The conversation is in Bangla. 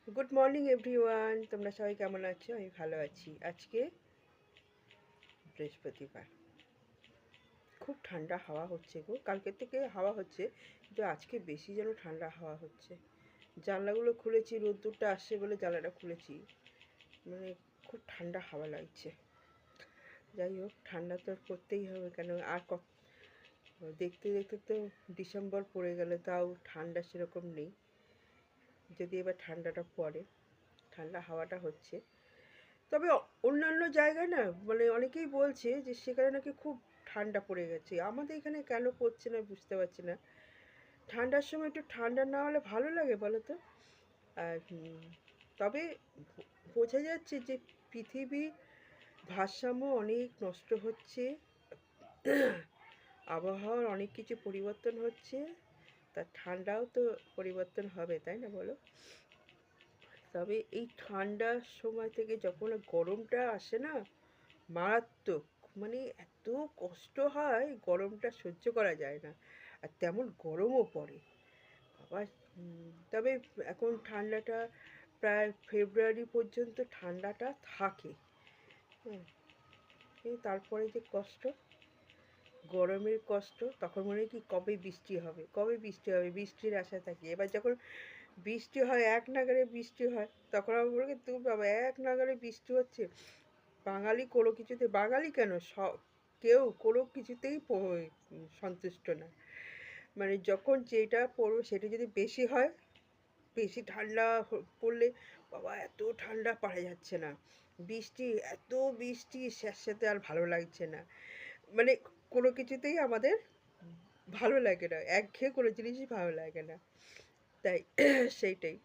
গুড মর্নিং এভরিওয়ান, তোমরা সবাই কেমন আছো? আমি ভালো আছি। আজকে বৃহস্পতিবার, খুব ঠান্ডা হাওয়া হচ্ছে গো। কালকের থেকে হাওয়া হচ্ছে, কিন্তু আজকে বেশি যেন ঠান্ডা হাওয়া হচ্ছে। জানলাগুলো খুলেছি, রোদ্দুরটা আসছে বলে জানলাটা খুলেছি, মানে খুব ঠান্ডা হাওয়া লাগছে। যাই হোক, ঠান্ডা তো করতেই হবে, কেন আর দেখতে দেখতে তো ডিসেম্বর পড়ে গেল, তাও ঠান্ডা সেরকম নেই। যদি এবার ঠান্ডাটা পড়ে, ঠান্ডা হাওয়াটা হচ্ছে। তবে অন্যান্য জায়গায় না, মানে অনেকেই বলছে যে সেখানে নাকি খুব ঠান্ডা পড়ে গেছে। আমাদের এখানে কেন পড়ছে না বুঝতে পারছি না। ঠান্ডার সময় একটু ঠান্ডা না হলে ভালো লাগে বলো তো? আর তবে বোঝা যাচ্ছে যে পৃথিবীর ভারসাম্য অনেক নষ্ট হচ্ছে, আবহাওয়ার অনেক কিছু পরিবর্তন হচ্ছে, তার ঠান্ডাও তো পরিবর্তন হবে, তাই না বলো? তবে এই ঠান্ডার সময় থেকে যখন গরমটা আসে না, মারাত্মক, মানে এত কষ্ট হয়, গরমটা সহ্য করা যায় না। আর তেমন গরমও পড়ে আবার। তবে এখন ঠান্ডাটা প্রায় ফেব্রুয়ারি পর্যন্ত ঠান্ডাটা থাকে। হ্যাঁ, কিন্তু তারপরে যে কষ্ট, গরমের কষ্ট, তখন মনে হয় কি কবে বৃষ্টি হবে, কবে বৃষ্টি হবে, বৃষ্টির আশা থাকি। এবার যখন বৃষ্টি হয়, এক নাগাড়ে বৃষ্টি হয়, তখন আমি বলি কি, তুমি বাবা এক নাগাড়ে বৃষ্টি হচ্ছে। বাঙালি কোনো কিছুতে, বাঙালি কেন, কেউ কোনো কিছুতেই সন্তুষ্ট না। মানে যখন যেটা পড়বে সেটা যদি বেশি হয়, বেশি ঠান্ডা পড়লে বাবা এত ঠান্ডা পারা যাচ্ছে না, বৃষ্টি, এত বৃষ্টি, স্যাঁতস্যাঁতে আর ভালো লাগছে না। মানে কোনো কিছুতেই আমাদের ভালো লাগে না, একঘেয়ে কোনো জিনিসই ভালো লাগে না, তাই সেইটাই।